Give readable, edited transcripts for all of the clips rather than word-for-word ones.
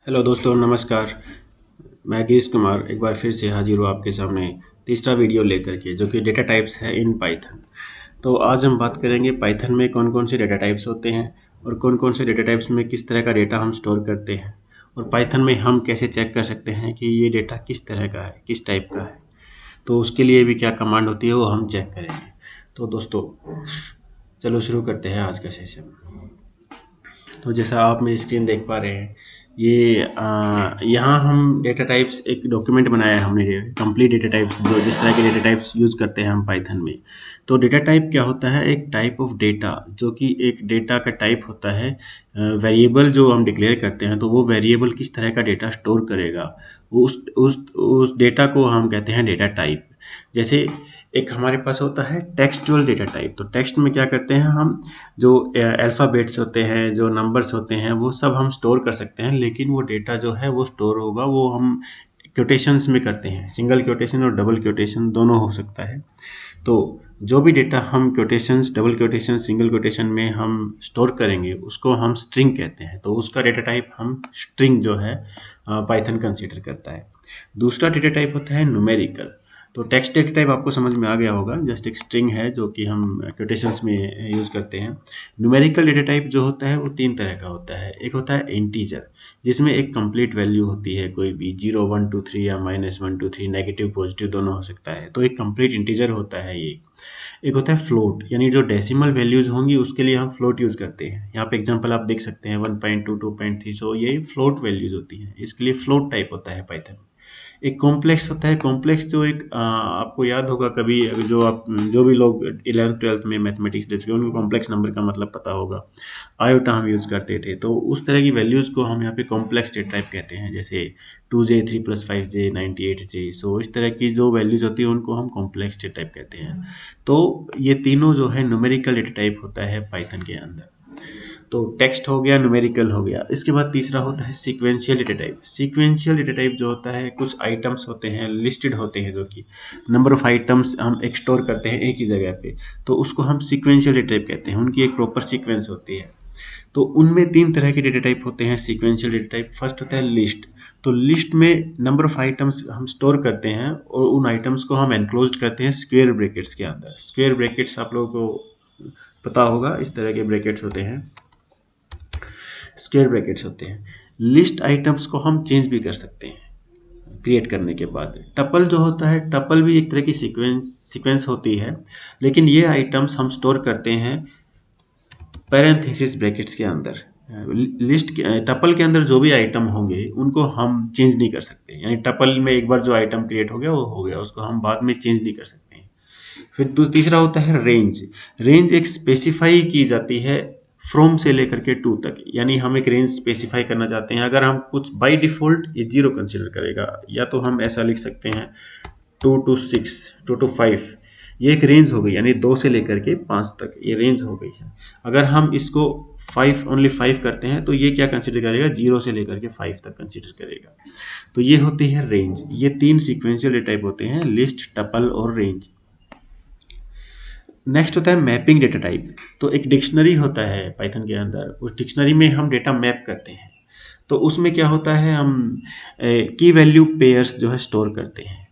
Hello दोस्तों, नमस्कार। मैं गिरीश कुमार एक बार फिर से हाजिर हूँ आपके सामने तीसरा वीडियो लेकर के, जो कि डेटा टाइप्स है इन पाइथन। तो आज हम बात करेंगे पाइथन में कौन कौन से डेटा टाइप्स होते हैं और कौन कौन से डेटा टाइप्स में किस तरह का डेटा हम स्टोर करते हैं, और पाइथन में हम कैसे चेक कर सकते हैं कि ये डेटा किस तरह का है, किस टाइप का है। तो उसके लिए भी क्या कमांड होती है वो हम चेक करेंगे। तो दोस्तों, चलो शुरू करते हैं आज का सेशन। तो जैसा आप मेरी स्क्रीन देख पा रहे हैं, ये यहाँ हम डेटा टाइप्स एक डॉक्यूमेंट बनाया है हमने, कंप्लीट डेटा टाइप्स, जो जिस तरह के डेटा टाइप्स यूज़ करते हैं हम पाइथन में। तो डेटा टाइप क्या होता है? एक टाइप ऑफ डेटा, जो कि एक डेटा का टाइप होता है। वेरिएबल जो हम डिक्लेयर करते हैं, तो वो वेरिएबल किस तरह का डेटा स्टोर करेगा, उस डेटा को हम कहते हैं डेटा टाइप। जैसे एक हमारे पास होता है टेक्सचुअल डेटा टाइप। तो टेक्स्ट में क्या करते हैं हम, जो अल्फ़ाबेट्स होते हैं, जो नंबर्स होते हैं, वो सब हम स्टोर कर सकते हैं, लेकिन वो डेटा जो है वो स्टोर होगा, वो हम क्योटेशंस में करते हैं। सिंगल क्योटेशन और डबल क्योटेशन दोनों हो सकता है। तो जो भी डेटा हम क्योटेशंस, डबल क्योटेशन, सिंगल क्योटेशन में हम स्टोर करेंगे, उसको हम स्ट्रिंग कहते हैं। तो उसका डेटा टाइप हम स्ट्रिंग जो है पाइथन कंसीडर करता है। दूसरा डेटा टाइप होता है न्यूमेरिकल। तो टेक्स्ट डेटा टाइप आपको समझ में आ गया होगा, जस्ट एक स्ट्रिंग है जो कि हम क्योटेशंस में यूज़ करते हैं। न्यूमेरिकल डेटा टाइप जो होता है वो तीन तरह का होता है। एक होता है इंटीजर, जिसमें एक कंप्लीट वैल्यू होती है, कोई भी 0 1 2 3 या -1 2 3, नेगेटिव पॉजिटिव दोनों हो सकता है। तो एक कंप्लीट इंटीजर होता है ये। एक होता है फ्लोट, यानी जो डेसिमल वैल्यूज़ होंगी उसके लिए हम फ्लोट यूज़ करते हैं। यहाँ पे एग्जांपल आप देख सकते हैं 1.2 2.3, सो ये फ्लोट वैल्यूज़ होती हैं, इसके लिए फ्लोट टाइप होता है पाइथन। एक कॉम्प्लेक्स होता है। कॉम्प्लेक्स जो एक आपको याद होगा कभी, जो भी लोग 11th 12th में मैथमेटिक्स लेते थे, उनको कॉम्प्लेक्स नंबर का मतलब पता होगा। आयोटा हम यूज़ करते थे। तो उस तरह की वैल्यूज़ को हम यहाँ पे कॉम्प्लेक्स डेटा टाइप कहते हैं। जैसे 2j 3 + 5j 98j, सो इस तरह की जो वैल्यूज़ होती है उनको हम कॉम्प्लेक्स डेटा टाइप कहते हैं। तो ये तीनों जो है न्यूमेरिकल डेटा टाइप होता है पाइथन के अंदर। तो टेक्स्ट हो गया, न्यूमेरिकल हो गया। इसके बाद तीसरा होता है sequential data type. Sequential data type जो होता है, कुछ आइटम्स होते हैं, लिस्टेड होते हैं, जो कि नंबर ऑफ आइटम्स हम एक स्टोर करते हैं एक ही जगह पे, तो उसको हम सीक्वेंशियल डेटा टाइप कहते हैं। उनकी एक प्रॉपर सीक्वेंस होती है। तो उनमें तीन तरह के डेटा टाइप होते हैं सीक्वेंशियल डेटा टाइप। फर्स्ट होता है लिस्ट। तो लिस्ट में नंबर ऑफ आइटम्स हम स्टोर करते हैं और उन आइटम्स को हम एनक्लोज करते हैं स्क्वेयर ब्रैकेट्स के अंदर। स्क्वेयर ब्रैकेट्स आप लोगों को पता होगा, इस तरह के ब्रैकेट्स होते हैं, स्क्वायर ब्रैकेट्स होते हैं। लिस्ट आइटम्स को हम चेंज भी कर सकते हैं क्रिएट करने के बाद। टपल जो होता है, टपल भी एक तरह की सीक्वेंस होती है, लेकिन ये आइटम्स हम स्टोर करते हैं पैरेंथेसिस ब्रैकेट्स के अंदर। लिस्ट टपल के अंदर जो भी आइटम होंगे उनको हम चेंज नहीं कर सकते। यानी टपल में एक बार जो आइटम क्रिएट हो गया वो हो गया, उसको हम बाद में चेंज नहीं कर सकते हैं। फिर तीसरा होता है रेंज। रेंज एक स्पेसिफाई की जाती है फ्रॉम से लेकर के टू तक, यानी हम एक रेंज स्पेसिफाई करना चाहते हैं। अगर हम कुछ बाय डिफ़ॉल्ट ये 0 कंसीडर करेगा, या तो हम ऐसा लिख सकते हैं 2 to 6, 2 to 5, ये एक रेंज हो गई, यानी 2 से लेकर के 5 तक ये रेंज हो गई है। अगर हम इसको 5 ओनली 5 करते हैं तो ये क्या कंसीडर करेगा, 0 से लेकर के 5 तक कंसीडर करेगा। तो ये होती है रेंज। ये तीन सीक्वेंशियल डेटा टाइप होते हैं, लिस्ट, टपल और रेंज। नेक्स्ट होता है मैपिंग डेटा टाइप। तो एक डिक्शनरी होता है पाइथन के अंदर, उस डिक्शनरी में हम डेटा मैप करते हैं। तो उसमें क्या होता है, हम की वैल्यू पेयर्स जो है स्टोर करते हैं।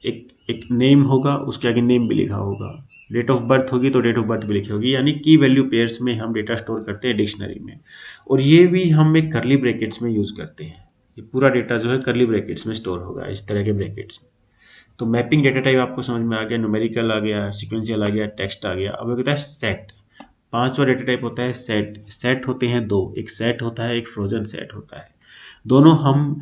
एक एक नेम होगा, उसके आगे नेम भी लिखा होगा। डेट ऑफ बर्थ होगी तो डेट ऑफ बर्थ भी लिखी होगी, यानी की वैल्यू पेयर्स में हम डेटा स्टोर करते हैं डिक्शनरी में। और ये भी हम एक करली ब्रैकेट्स में यूज़ करते हैं। ये पूरा डेटा जो है करली ब्रैकेट्स में स्टोर होगा, इस तरह के ब्रैकेट्स में। तो मैपिंग डेटा टाइप आपको समझ में आ गया, न्यूमेरिकल आ गया, सीक्वेंशियल आ गया, टेक्स्ट आ गया। अब एक होता है सेट। पांचवा डेटा टाइप होता है सेट। सेट होते हैं दो, एक सेट होता है, एक फ्रोजन सेट होता है। दोनों हम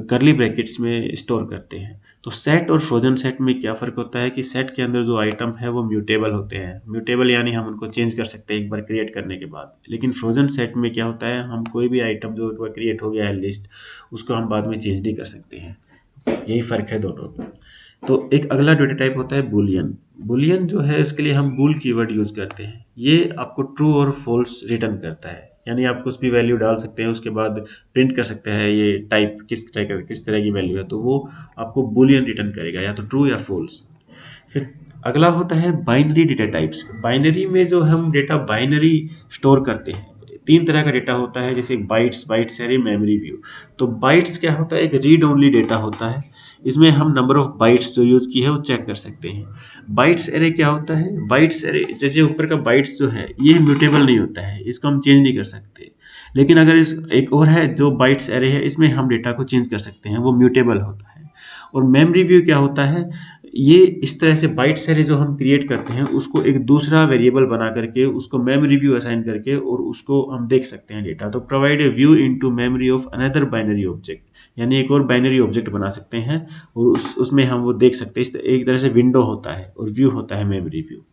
करली ब्रैकेट्स में स्टोर करते हैं। तो सेट और फ्रोजन सेट में क्या फ़र्क होता है कि सेट के अंदर जो आइटम है वो म्यूटेबल होते हैं। म्यूटेबल यानी हम उनको चेंज कर सकते हैं एक बार क्रिएट करने के बाद। लेकिन फ्रोजन सेट में क्या होता है, हम कोई भी आइटम जो एक बार क्रिएट हो गया है लिस्ट, उसको हम बाद में चेंज नहीं कर सकते हैं। यही फ़र्क है दोनों में। तो एक अगला डेटा टाइप होता है बूलियन। बूलियन जो है, इसके लिए हम बूल कीवर्ड यूज़ करते हैं। ये आपको ट्रू और फॉल्स रिटर्न करता है, यानी आप कुछ भी वैल्यू डाल सकते हैं, उसके बाद प्रिंट कर सकते हैं ये टाइप किस तरह की वैल्यू है, तो वो आपको बूलियन रिटर्न करेगा, या तो ट्रू या फॉल्स। फिर अगला होता है बाइनरी डेटा टाइप्स। बाइनरी में जो हम डेटा बाइनरी स्टोर करते हैं, तीन तरह का डेटा होता है, जैसे bytes, bytes array, memory view. तो बाइट्स क्या होता है, एक रीड ओनली डेटा होता है, इसमें हम नंबर ऑफ बाइट्स जो यूज की है वो चेक कर सकते हैं। बाइट्स एरे क्या होता है, बाइट्स एरे जैसे ऊपर का बाइट्स जो है ये म्यूटेबल नहीं होता है, इसको हम चेंज नहीं कर सकते। लेकिन अगर इस एक और है जो बाइट्स एरे है, इसमें हम डेटा को चेंज कर सकते हैं, वो म्यूटेबल होता है। और मेमोरी व्यू क्या होता है, ये इस तरह से बाइट्स एरे जो हम क्रिएट करते हैं उसको एक दूसरा वेरिएबल बना करके उसको मेमोरी व्यू असाइन करके और उसको हम देख सकते हैं डेटा। तो provide a view into memory of another binary object, यानी एक और बाइनरी ऑब्जेक्ट बना सकते हैं और उसमें हम वो देख सकते हैं। एक तरह से विंडो होता है और व्यू होता है मेमोरी व्यू।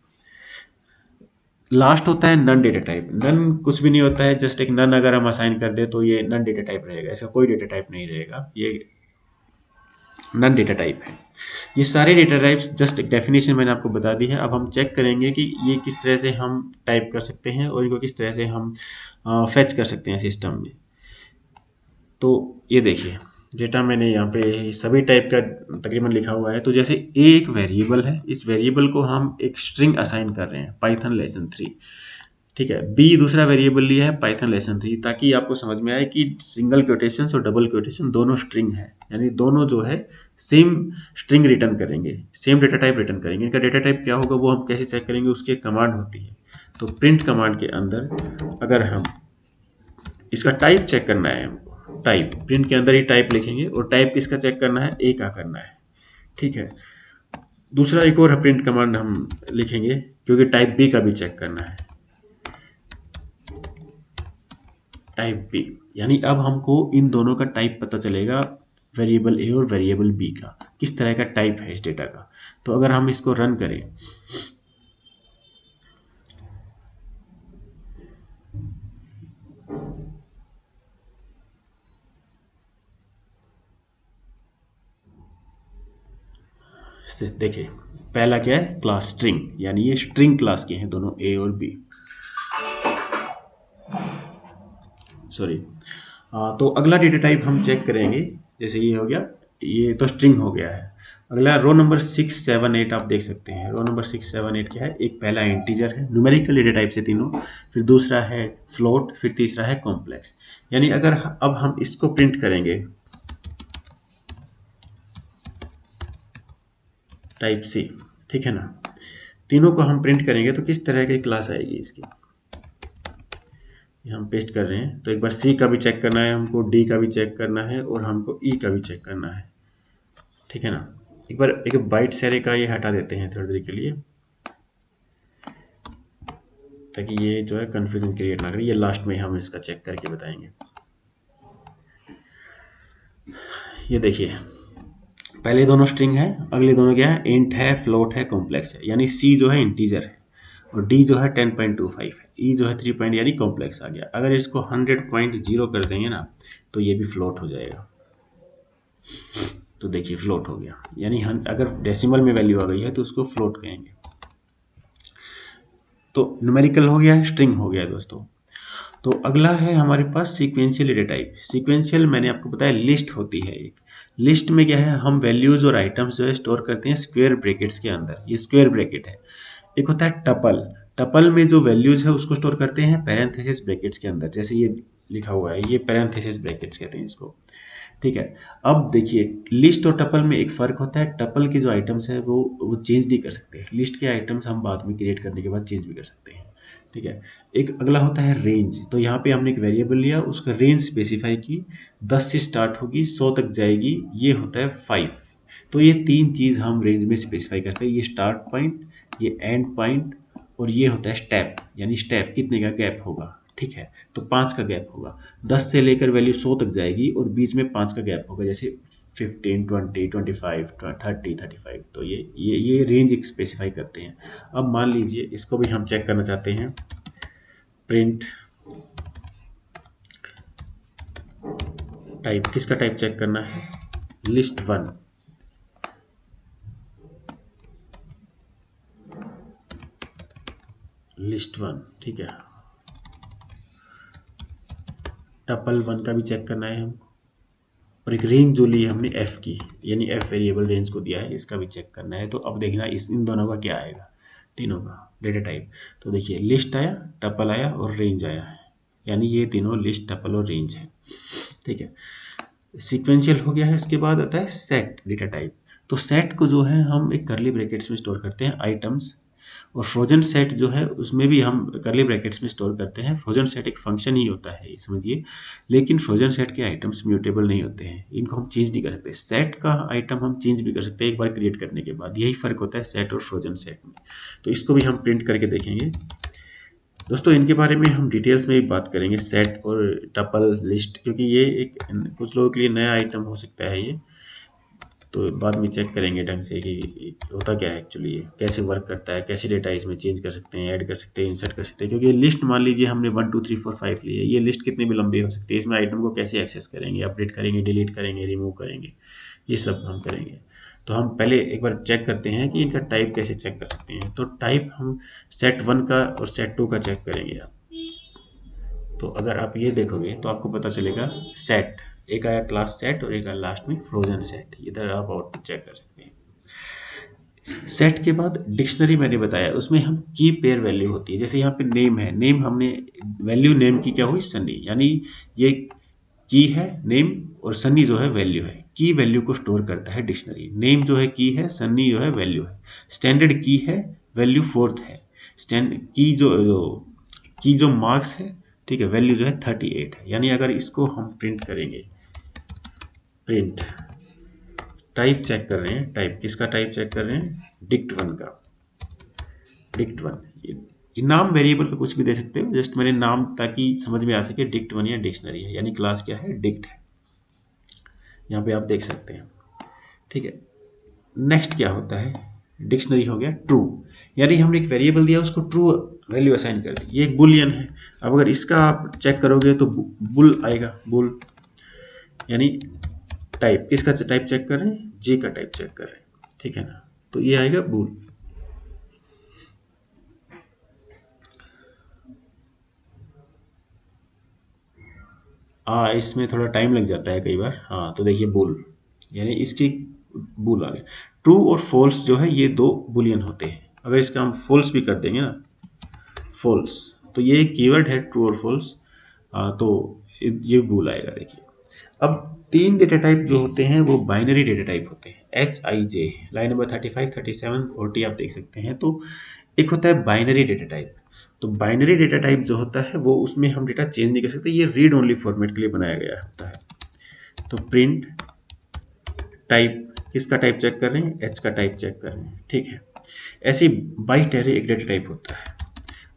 लास्ट होता है नन डेटा टाइप। नन कुछ भी नहीं होता है, जस्ट एक नन अगर हम असाइन कर दे तो ये नन डेटा टाइप रहेगा, ऐसा कोई डेटा टाइप नहीं रहेगा, ये नन डेटा टाइप है। ये सारे डेटा टाइप्स जस्ट एक डेफिनेशन मैंने आपको बता दी है। अब हम चेक करेंगे कि ये किस तरह से हम टाइप कर सकते हैं और इनको किस तरह से हम फेच कर सकते हैं सिस्टम में। तो ये देखिए डेटा मैंने यहाँ पे सभी टाइप का तकरीबन लिखा हुआ है। तो जैसे ए एक वेरिएबल है, इस वेरिएबल को हम एक स्ट्रिंग असाइन कर रहे हैं, पाइथन लेसन 3, ठीक है। बी दूसरा वेरिएबल लिया है, पाइथन लेसन 3, ताकि आपको समझ में आए कि सिंगल क्वोटेशन और डबल क्वोटेशन दोनों स्ट्रिंग है, यानी दोनों जो है सेम स्ट्रिंग रिटर्न करेंगे, सेम डेटा टाइप रिटर्न करेंगे। इनका डेटा टाइप क्या होगा वो हम कैसे चेक करेंगे, उसकी एक कमांड होती है। तो प्रिंट कमांड के अंदर अगर हम इसका टाइप चेक करना है हमको, टाइप प्रिंट के अंदर ही टाइप लिखेंगे और टाइप किसका चेक करना है, ए का करना है, ठीक है। दूसरा एक और प्रिंट कमांड हम लिखेंगे क्योंकि टाइप बी का भी चेक करना है, टाइप बी। यानी अब हमको इन दोनों का टाइप पता चलेगा, वेरिएबल ए और वेरिएबल बी का किस तरह का टाइप है इस डेटा का। तो अगर हम इसको रन करें से देखिए, पहला क्या है, क्लास स्ट्रिंग, यानी ये स्ट्रिंग क्लास के हैं दोनों ए और बी, सॉरी। तो अगला डेटा टाइप हम चेक करेंगे, जैसे ये हो गया, ये तो स्ट्रिंग हो गया है। अगला रो नंबर 678 आप देख सकते हैं। रो नंबर 678 क्या है, एक पहला इंटीजर है, न्यूमेरिकल डेटा टाइप से तीनों, फिर दूसरा है फ्लोट, फिर तीसरा है कॉम्प्लेक्स। यानी अगर अब हम इसको प्रिंट करेंगे टाइप सी, ठीक है ना, तीनों को हम प्रिंट करेंगे तो किस तरह की क्लास आएगी इसकी, ये हम पेस्ट कर रहे हैं। तो एक बार सी का भी चेक करना है हमको, डी का भी चेक करना है और हमको ई का भी चेक करना है, ठीक है ना। एक बार एक बाइट एरे का ये हटा देते हैं थोड़ी देर के लिए, ताकि ये जो है कंफ्यूजन क्रिएट ना करे। ये लास्ट में हम इसका चेक करके बताएंगे। ये देखिए पहले दोनों स्ट्रिंग है, अगले दोनों क्या है, इंट है, फ्लोट है, कॉम्प्लेक्स है। यानी सी जो है इंटीजर है और डी जो है 10.25 है, ई जो है 3 पॉइंट यानी कॉम्प्लेक्स आ गया। अगर इसको 100.0 कर देंगे ना तो ये भी फ्लोट हो जाएगा। तो देखिए फ्लोट हो गया, यानी अगर डेसिमल में वैल्यू आ गई है तो उसको फ्लोट कहेंगे। तो न्यूमेरिकल हो गया है, स्ट्रिंग हो गया है दोस्तों। तो अगला है हमारे पास सीक्वेंशियल डेटा टाइप। सीक्वेंशियल मैंने आपको बताया लिस्ट होती है एक। लिस्ट में क्या है, हम वैल्यूज और आइटम्स जो है स्टोर करते हैं स्क्वायर ब्रैकेट्स के अंदर, ये स्क्वायर ब्रैकेट है। एक होता है टपल, टपल में जो वैल्यूज है उसको स्टोर करते हैं पैरेंथेसिस ब्रैकेट्स के अंदर, जैसे ये लिखा हुआ है, ये पैरेंथेसिस ब्रैकेट्स कहते हैं इसको, ठीक है। अब देखिए लिस्ट और टपल में एक फ़र्क होता है, टपल के जो आइटम्स है वो चेंज नहीं कर सकते, लिस्ट के आइटम्स हम बाद में क्रिएट करने के बाद चेंज भी कर सकते हैं, ठीक है। एक अगला होता है रेंज। तो यहाँ पे हमने एक वेरिएबल लिया, उसका रेंज स्पेसिफाई की, 10 से स्टार्ट होगी 100 तक जाएगी, ये होता है 5। तो ये तीन चीज़ हम रेंज में स्पेसिफाई करते हैं, ये स्टार्ट पॉइंट, ये एंड पॉइंट और ये होता है स्टेप, यानी स्टेप कितने का गैप होगा, ठीक है। तो 5 का गैप होगा, 10 से लेकर वैल्यू 100 तक जाएगी और बीच में 5 का गैप होगा, जैसे 15, 20, 25, 30, 35। तो ये रेंज स्पेसिफाई करते हैं। अब मान लीजिए इसको भी हम चेक करना चाहते हैं, प्रिंट टाइप, किसका टाइप चेक करना है, लिस्ट 1, लिस्ट 1, ठीक है। टपल 1 का भी चेक करना है हमको, और एक रेंज जो ली है हमने एफ की, यानी एफ वेरिएबल रेंज को दिया है, इसका भी चेक करना है। तो अब देखना इन दोनों का क्या आएगा, तीनों का डेटा टाइप। तो देखिए लिस्ट आया, टपल आया और रेंज आया है, यानी ये तीनों लिस्ट, टपल और रेंज है। ठीक है, सीक्वेंशियल हो गया है। इसके बाद आता है सेट डेटा टाइप। तो सेट को जो है हम एक करली ब्रैकेट्स में स्टोर करते हैं आइटम्स, और फ्रोजन सेट जो है उसमें भी हम करली ब्रैकेट्स में स्टोर करते हैं। फ्रोजन सेट एक फंक्शन ही होता है समझिए, लेकिन फ्रोजन सेट के आइटम्स म्यूटेबल नहीं होते हैं, इनको हम चेंज नहीं कर सकते। सेट का आइटम हम चेंज भी कर सकते हैं एक बार क्रिएट करने के बाद, यही फर्क होता है सेट और फ्रोजन सेट में। तो इसको भी हम प्रिंट करके देखेंगे दोस्तों। इनके बारे में हम डिटेल्स में भी बात करेंगे, सेट और टपल लिस्ट, क्योंकि ये एक कुछ लोगों के लिए नया आइटम हो सकता है ये, तो बाद में चेक करेंगे ढंग से कि होता क्या है एक्चुअली, ये कैसे वर्क करता है, कैसे डेटा इसमें चेंज कर सकते हैं, ऐड कर सकते हैं, इंसर्ट कर सकते हैं। क्योंकि ये लिस्ट मान लीजिए हमने 1 2 3 4 5 ली है, ये लिस्ट कितनी भी लंबी हो सकती है, इसमें आइटम को कैसे एक्सेस करेंगे, अपडेट करेंगे, डिलीट करेंगे, रिमूव करेंगे, ये सब हम करेंगे। तो हम पहले एक बार चेक करते हैं कि इनका टाइप कैसे चेक कर सकते हैं। तो टाइप हम सेट 1 का और सेट 2 का चेक करेंगे आप। तो अगर आप ये देखोगे तो आपको पता चलेगा सेट, एक आया क्लास सेट और एक आया लास्ट में फ्रोजन सेट, इधर आप आउटपुट चेक कर सकते हैं। सेट के बाद डिक्शनरी मैंने बताया, उसमें हम की पेयर वैल्यू होती है। जैसे यहाँ पे नेम है, नेम हमने वैल्यू नेम की क्या हुई, सनी, यानी ये की है नेम और सनी जो है वैल्यू है। की वैल्यू को स्टोर करता है डिक्शनरी, नेम जो है की है, सनी जो है वैल्यू है। स्टैंडर्ड की है, वैल्यू फोर्थ है। स्टैंड की जो मार्क्स है, ठीक है, वैल्यू जो है 38 है। यानी अगर इसको हम प्रिंट करेंगे, प्रिंट टाइप चेक कर रहे हैं, टाइप किसका टाइप चेक कर रहे हैं, dict1 का, dict1। ये नाम वेरिएबल का कुछ भी दे सकते हो, जस्ट मैंने नाम ताकि समझ में आ सके, dict1 या डिक्शनरी है, यानी क्लास क्या है, dict है, यहाँ पे आप देख सकते हैं। ठीक है, नेक्स्ट क्या होता है, डिक्शनरी हो गया ट्रू, यानी हमने एक वेरिएबल दिया उसको ट्रू वैल्यू असाइन कर दी, ये एक बुलियन है। अब अगर इसका आप चेक करोगे तो बुल आएगा, बुल, यानी टाइप किसका टाइप चेक कर रहे हैं, जे का टाइप चेक कर रहे हैं, ठीक है ना, तो ये आएगा बुल। हाँ, इसमें थोड़ा टाइम लग जाता है कई बार। हाँ, तो देखिए बुल, यानी इसकी बुल आ गया। ट्रू और फॉल्स जो है ये दो बुलियन होते हैं। अगर इसका हम फॉल्स भी कर देंगे ना, फॉल्स, तो ये कीवर्ड है ट्रू और फॉल्स, तो ये बुल आएगा। देखिए अब तीन डेटा टाइप जो होते हैं वो बाइनरी डेटा टाइप होते हैं, HIJ, लाइन नंबर 35 37 40 आप देख सकते हैं। तो एक होता है बाइनरी डेटा टाइप। तो बाइनरी डेटा टाइप जो होता है वो, उसमें हम डेटा चेंज नहीं कर सकते, ये रीड ओनली फॉर्मेट के लिए बनाया गया होता है। तो प्रिंट टाइप, किसका टाइप चेक कर रहे हैं, H का टाइप चेक कर रहे हैं, ठीक है। ऐसे बाइट एरे एक डेटा टाइप होता है।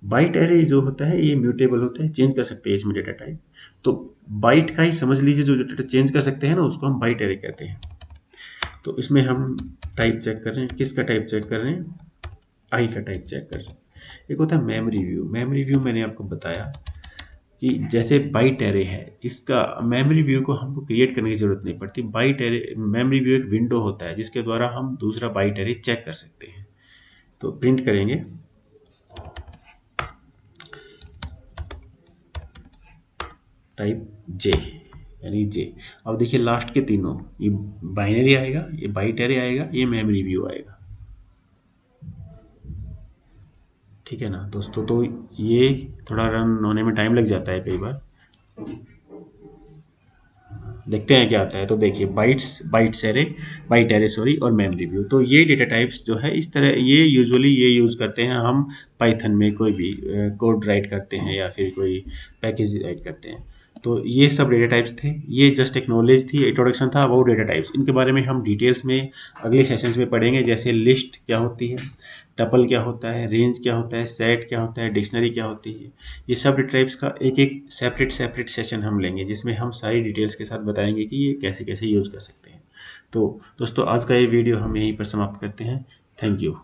बाइट एरे जो होता है ये म्यूटेबल होता है, चेंज कर सकते हैं इसमें डेटा टाइप। तो बाइट का ही समझ लीजिए, जो डेटा चेंज कर सकते हैं ना उसको हम बाइट एरे कहते हैं। तो इसमें हम टाइप चेक कर रहे हैं, किसका टाइप चेक कर रहे हैं, आई का टाइप चेक कर रहे हैं। एक होता है मेमोरी व्यू। मेमोरी व्यू मैंने आपको बताया कि जैसे बाइट एरे है, इसका मेमोरी व्यू को हमको क्रिएट करने की जरूरत नहीं पड़ती। बाइट एरे, मेमोरी व्यू एक विंडो होता है जिसके द्वारा हम दूसरा बाइट एरे चेक कर सकते हैं। तो प्रिंट करेंगे टाइप जे, यानी जे। अब देखिए लास्ट के तीनों, ये बाइनरी आएगा, ये बाइट एरे आएगा, ये मेमोरी व्यू आएगा, ठीक है ना दोस्तों। तो ये थोड़ा रन होने में टाइम लग जाता है कई बार, देखते हैं क्या आता है। तो देखिए bytes array, byte array sorry, और मेमोरी व्यू। तो ये डेटा टाइप्स जो है इस तरह, ये यूजुअली ये यूज़ करते हैं हम पाइथन में, कोई भी कोड राइट करते हैं या फिर कोई पैकेज राइट करते हैं। तो ये सब डेटा टाइप्स थे, ये जस्ट एक नॉलेज थी, इंट्रोडक्शन था अबाउट डेटा टाइप्स। इनके बारे में हम डिटेल्स में अगले सेशंस में पढ़ेंगे, जैसे लिस्ट क्या होती है, टपल क्या होता है, रेंज क्या होता है, सेट क्या होता है, डिक्शनरी क्या होती है। ये सब डेटा टाइप्स का एक एक सेपरेट सेशन हम लेंगे, जिसमें हम सारी डिटेल्स के साथ बताएंगे कि ये कैसे कैसे यूज़ कर सकते हैं। तो दोस्तों आज का ये वीडियो हम यहीं पर समाप्त करते हैं। Thank you.